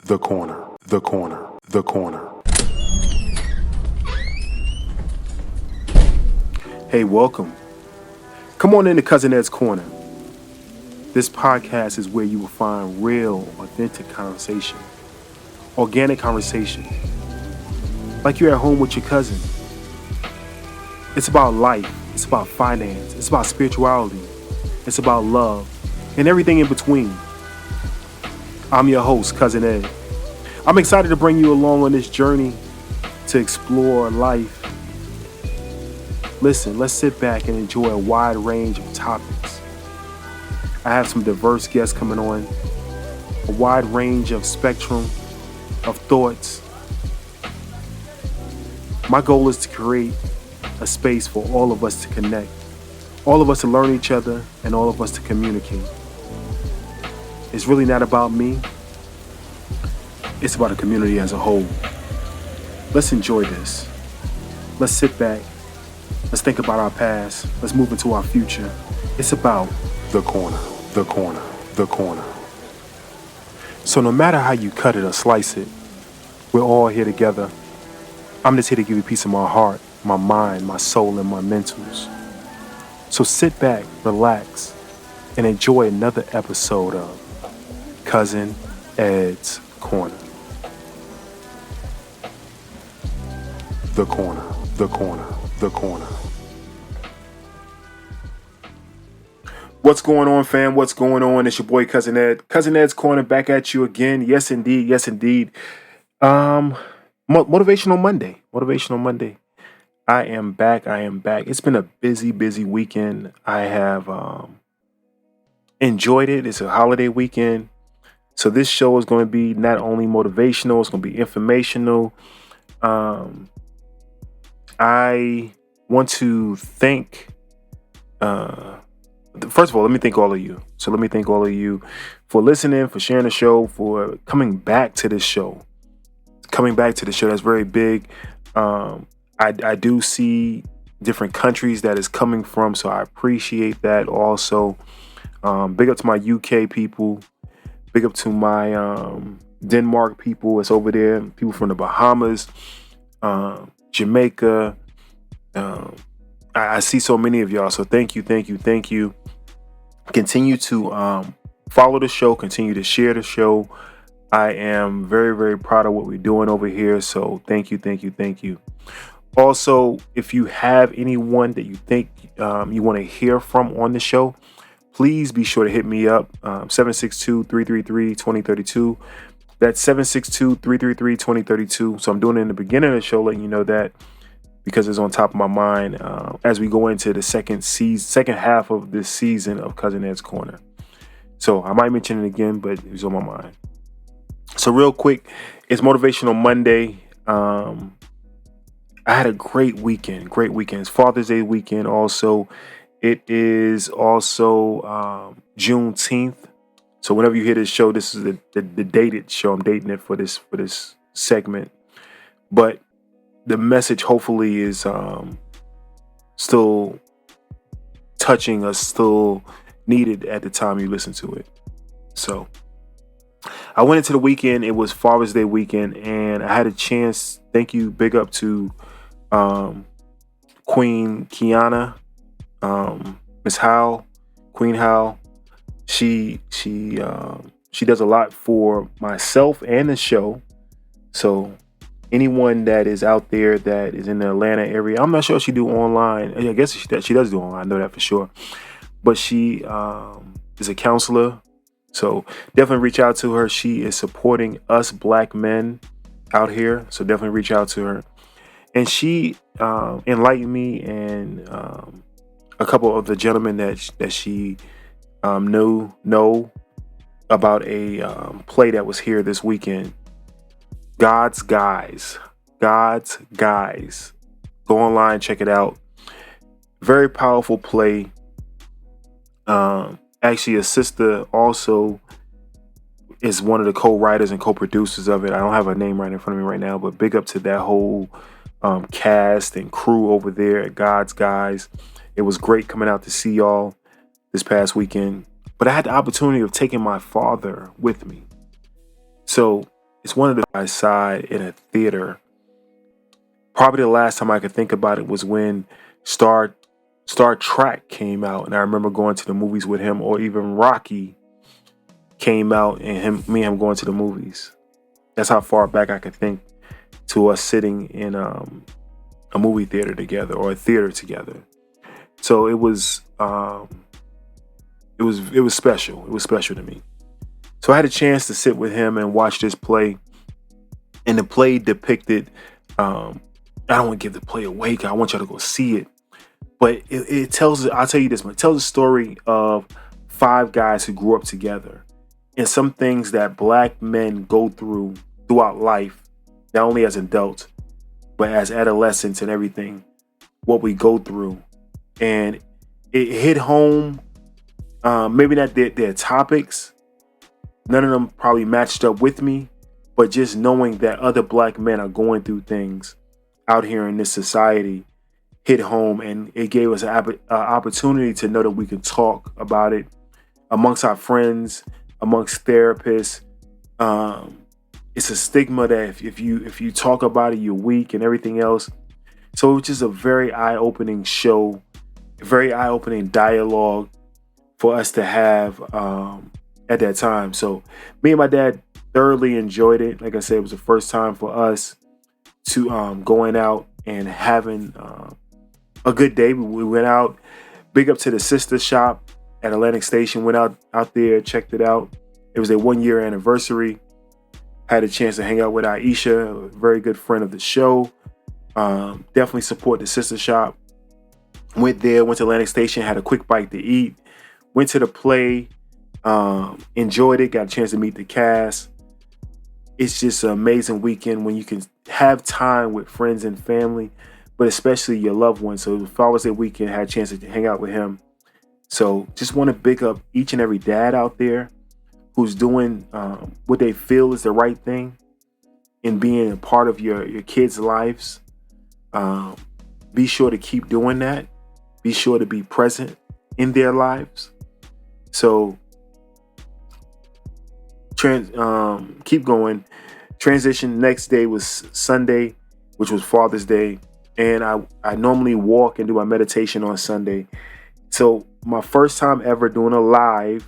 The corner, the corner, the corner. Hey, welcome. Come on into Cousin Ed's Corner. This podcast is where you will find real, authentic conversation, organic conversation, like you're at home with your cousin. It's about life, it's about finance, it's about spirituality, it's about love, and everything in between. I'm your host, Cousin Ed. I'm excited to bring you along on this journey to explore life. Listen, let's sit back and enjoy a wide range of topics. I have some diverse guests coming on, a wide range of spectrum of thoughts. My goal is to create a space for all of us to connect, all of us to learn each other, and all of us to communicate. It's really not about me. It's about the community as a whole. Let's enjoy this. Let's sit back. Let's think about our past. Let's move into our future. It's about the corner, the corner, the corner. So no matter how you cut it or slice it, we're all here together. I'm just here to give you a piece of my heart, my mind, my soul, and my mentals. So sit back, relax, and enjoy another episode of Cousin Ed's Corner. The corner, the corner, the corner. What's going on, fam? What's going on? It's your boy Cousin Ed. Cousin Ed's Corner back at you again. Yes, indeed. Yes, indeed. Motivational Monday. Motivational Monday. I am back. It's been a busy weekend. I have enjoyed it. It's a holiday weekend. So this show is going to be not only motivational, it's going to be informational. I want to thank, first of all, let me thank all of you. So let me thank all of you for listening, for sharing the show, for coming back to this show. That's very big. I do see different countries that is coming from, so I appreciate that also. Big up to my UK people. Big up to my Denmark people. It's over there. People from the Bahamas, Jamaica. I see so many of y'all. So thank you. Continue to follow the show. Continue to share the show. I am very proud of what we're doing over here. So thank you. Also, if you have anyone that you think you want to hear from on the show, please be sure to hit me up, 762-333-2032. That's 762-333-2032. So I'm doing it in the beginning of the show, letting you know that because it's on top of my mind as we go into the second half of this season of Cousin Ed's Corner. So I might mention it again, but it was on my mind. So real quick, it's Motivational Monday. I had a great weekend. It's Father's Day weekend also. It is also Juneteenth. So whenever you hear this show, this is the dated show. I'm dating it for this segment. But the message hopefully is still touching us, still needed at the time you listen to it. So I went into the weekend. It was Father's Day weekend, and I had a chance. Thank you. Big up to Queen Kiana, Miss Howell, Queen Howell. She does a lot for myself and the show. So anyone that is out there that is in the Atlanta area, I'm not sure if she do online. I guess she does do online. I know that for sure. But she is a counselor. So definitely reach out to her. She is supporting us black men out here. So definitely reach out to her. And she enlightened me and a couple of the gentlemen that she know about a play that was here this weekend. God's Guys. Go online, check it out. Very powerful play. Actually, a sister also is one of the co-writers and co-producers of it. I don't have her name right in front of me right now, but big up to that whole cast and crew over there at God's Guys. It was great coming out to see y'all this past weekend. But I had the opportunity of taking my father with me. So It's one of the I side in a theater. Probably the last time I could think about it was when Star Star Trek came out, and I remember going to the movies with him, or even Rocky came out and me and him going to the movies. That's how far back I could think to us sitting in a movie theater together or a theater together. So it was special. It was special to me. So I had a chance to sit with him and watch this play, and the play depicted. I don't want to give the play away, 'cause I want y'all to go see it. But it tells. I'll tell you this one. It tells a story of five guys who grew up together, and some things that black men go through throughout life, not only as adults, but as adolescents and everything, what we go through. And it hit home. Maybe not their topics. None of them probably matched up with me, but just knowing that other black men are going through things out here in this society hit home, and it gave us an opportunity to know that we can talk about it amongst our friends, amongst therapists. It's a stigma that if you talk about it, you're weak and everything else. So it was just a very eye-opening show, a very eye-opening dialogue for us to have at that time. So me and my dad thoroughly enjoyed it. Like I said, it was the first time for us to going out and having a good day. We went out, big up to the sister shop at Atlantic Station, went out there, checked it out. It was their 1-year anniversary. Had a chance to hang out with Aisha, a very good friend of the show. Definitely support the sister shop. Went there, went to Atlantic Station, had a quick bite to eat. Went to the play, enjoyed it, got a chance to meet the cast. It's just an amazing weekend when you can have time with friends and family, but especially your loved ones. So if I was that weekend, had a chance to hang out with him. So just want to big up each and every dad out there who's doing what they feel is the right thing in being a part of your kids' lives. Be sure to keep doing that. Be sure to be present in their lives. So keep going. Transition next day was Sunday, which was Father's Day. And I normally walk and do my meditation on Sunday. So my first time ever doing a live,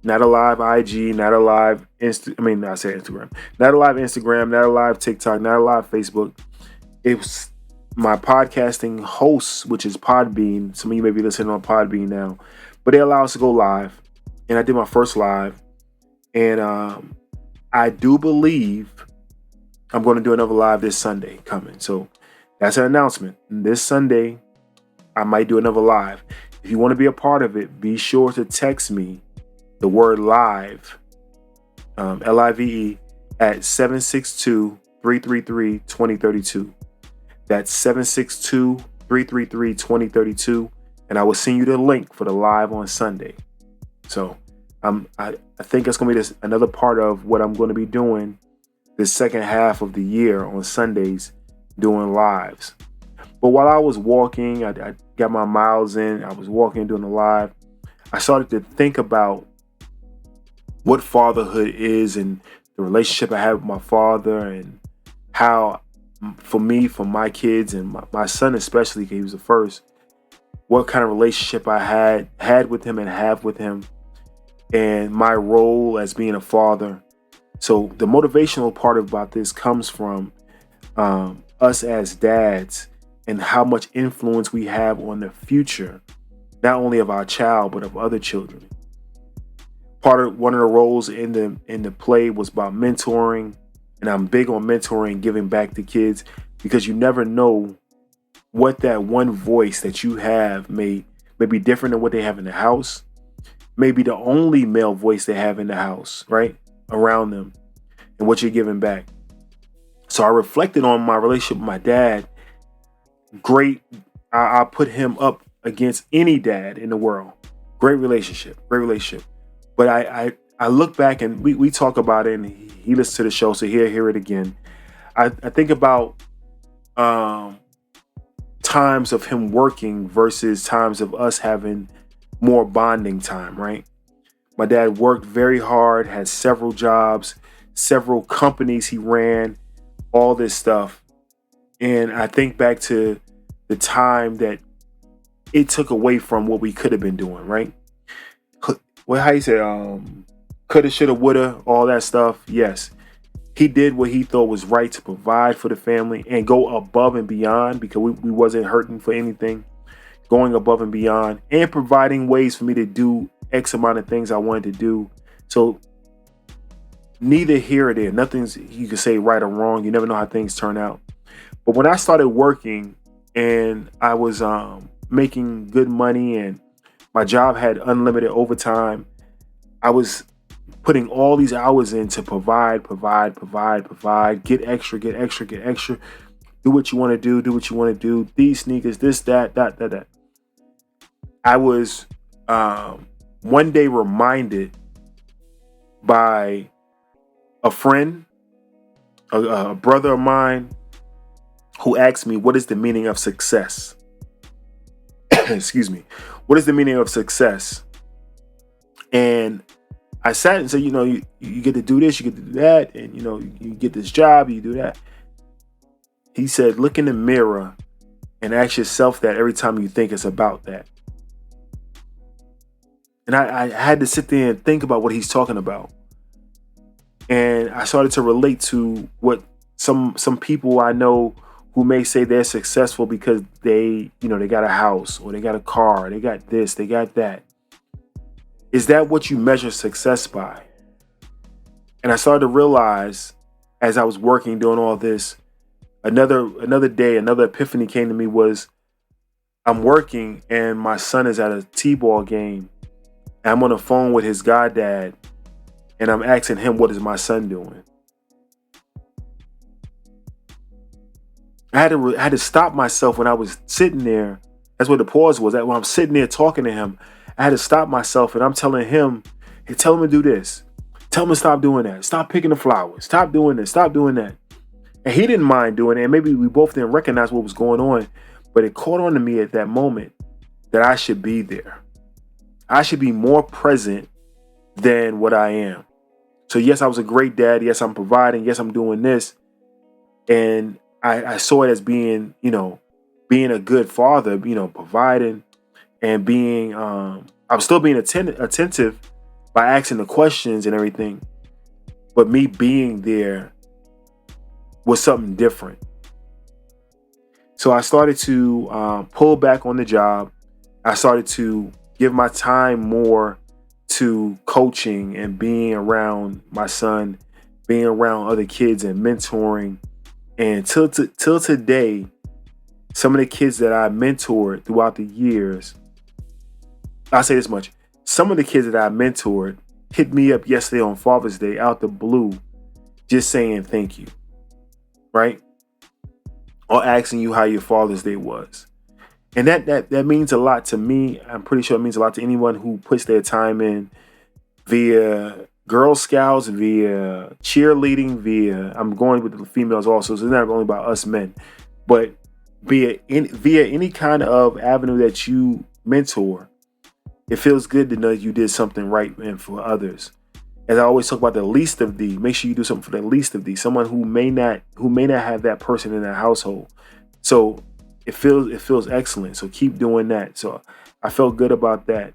not a live IG, not a live Instagram, not a live Instagram, not a live TikTok, not a live Facebook. It was my podcasting hosts, which is Podbean. Some of you may be listening on Podbean now, but they allow us to go live. And I did my first live. And I do believe I'm going to do another live this Sunday coming. So that's an announcement. This Sunday, I might do another live. If you want to be a part of it, be sure to text me the word live, LIVE, at 762-333-2032. That's 762-333-2032. And I will send you the link for the live on Sunday. So I think it's going to be another part of what I'm going to be doing this second half of the year on Sundays, doing lives. But while I was walking, I got my miles in, I was walking, doing the live, I started to think about what fatherhood is and the relationship I have with my father, and how for me, for my kids and my son especially, because he was the first, what kind of relationship I had with him and have with him, and my role as being a father. So the motivational part about this comes from us as dads and how much influence we have on the future, not only of our child, but of other children. One of the roles in the play was about mentoring, and I'm big on mentoring, giving back to kids, because you never know what that one voice that you have may be different than what they have in the house, maybe the only male voice they have in the house, right, around them, and what you're giving back. So I reflected on my relationship with my dad. Great. I put him up against any dad in the world. Great relationship. But I look back, and we talk about it, and he listens to the show, so he'll hear it again. I think about times of him working versus times of us having more bonding time, right? My dad worked very hard, had several jobs, several companies he ran, all this stuff. And I think back to the time that it took away from what we could have been doing, right? Well, how you say, coulda, shoulda, woulda, all that stuff. Yes, he did what he thought was right to provide for the family and go above and beyond, because we wasn't hurting for anything, going above and beyond and providing ways for me to do X amount of things I wanted to do. So neither here or there, nothing's you can say right or wrong. You never know how things turn out. But when I started working and I was making good money and my job had unlimited overtime, I was putting all these hours in to provide, get extra, do what you want to do, these sneakers, this, that. I was one day reminded by a friend, a brother of mine, who asked me, what is the meaning of success? Excuse me. What is the meaning of success? And I sat and said, you get to do this, you get to do that, and you get this job, you do that. He said, look in the mirror and ask yourself that every time you think it's about that. And I had to sit there and think about what he's talking about. And I started to relate to what some people I know who may say they're successful because they got a house or they got a car, they got this, they got that. Is that what you measure success by? And I started to realize as I was working, doing all this, another day, another epiphany came to me was I'm working and my son is at a t-ball game. And I'm on the phone with his goddad and I'm asking him, what is my son doing? I had to stop myself when I was sitting there. That's what the pause was. That when I'm sitting there talking to him, I had to stop myself and I'm telling him, hey, tell him to do this. Tell him to stop doing that. Stop picking the flowers. Stop doing this. Stop doing that. And he didn't mind doing it. And maybe we both didn't recognize what was going on, but it caught on to me at that moment that I should be there. I should be more present than what I am. So yes, I was a great dad. Yes, I'm providing. Yes, I'm doing this. And I saw it as being a good father, providing and being, I'm still being attentive by asking the questions and everything. But me being there was something different. So I started to pull back on the job. I started to give my time more to coaching and being around my son, being around other kids and mentoring. And till today, some of the kids that I mentored throughout the years, I'll say this much. Some of the kids that I mentored hit me up yesterday on Father's Day out the blue, just saying thank you, right? Or asking you how your Father's Day was. And that means a lot to me. I'm pretty sure it means a lot to anyone who puts their time in via Girl Scouts, via cheerleading, I'm going with the females also, so it's not only about us men, but via any kind of avenue that you mentor, it feels good to know you did something right and for others. As I always talk about the least of thee, make sure you do something for the least of thee, someone who may not have that person in their household. So it feels excellent. So keep doing that. So I felt good about that.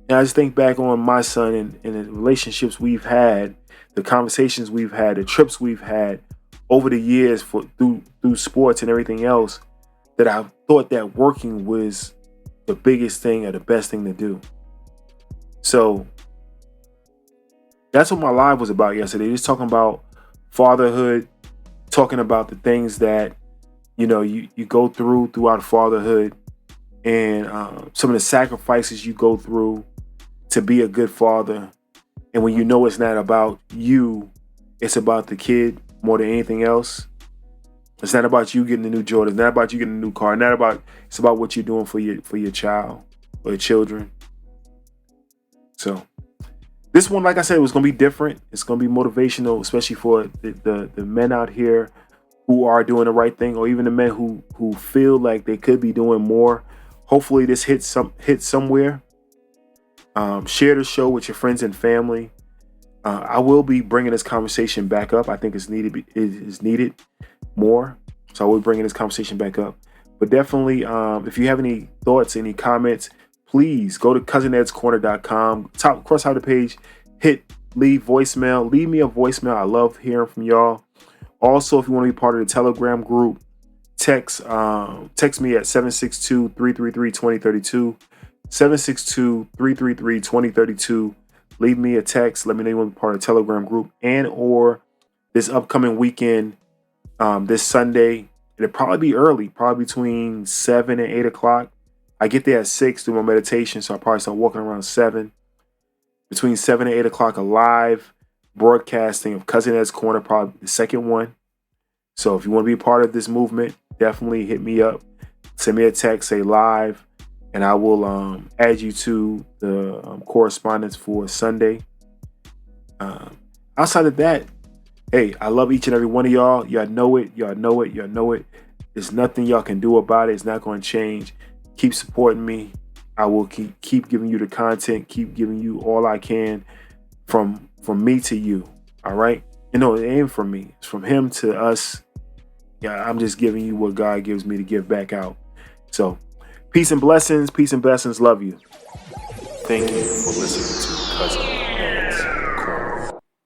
And I just think back on my son and the relationships we've had, the conversations we've had, the trips we've had over the years through sports and everything else, that I thought that working was the biggest thing or the best thing to do. So that's what my live was about yesterday. Just talking about fatherhood, talking about the things that you go throughout fatherhood, and some of the sacrifices you go through to be a good father. And when it's not about you, it's about the kid more than anything else. It's not about you getting a new Jordan. It's not about you getting a new car. It's about what you're doing for your child or your children. So this one, like I said, was going to be different. It's going to be motivational, especially for the men out here who are doing the right thing, or even the men who feel like they could be doing more. Hopefully this hits somewhere. Share the show with your friends and family. I will be bringing this conversation back up. I think it is needed more. So I will be bringing this conversation back up. But definitely, if you have any thoughts, any comments, please go to cousinedscorner.com. Cross out the page, leave voicemail. Leave me a voicemail. I love hearing from y'all. Also, if you want to be part of the Telegram group, text me at 762-333-2032. 762-333-2032. Leave me a text. Let me know you want to be part of the Telegram group, and or this upcoming weekend, this Sunday. It'll probably be early, probably between 7 and 8 o'clock. I get there at 6 do my meditation, so I'll probably start walking around 7. Between 7 and 8 o'clock, a live broadcasting of Cousin Ed's Corner, probably the second one. So if you want to be a part of this movement, definitely hit me up. Send me a text, say live, and I will add you to the correspondence for Sunday. Outside of that, hey, I love each and every one of y'all. Y'all know it. Y'all know it. Y'all know it. There's nothing y'all can do about it. It's not going to change. Keep supporting me. I will keep giving you the content. Keep giving you all I can from me to you. All right? You know, it ain't from me. It's from him to us. Yeah, I'm just giving you what God gives me to give back out. So, peace and blessings. Peace and blessings. Love you. Thank you for listening to Cousin.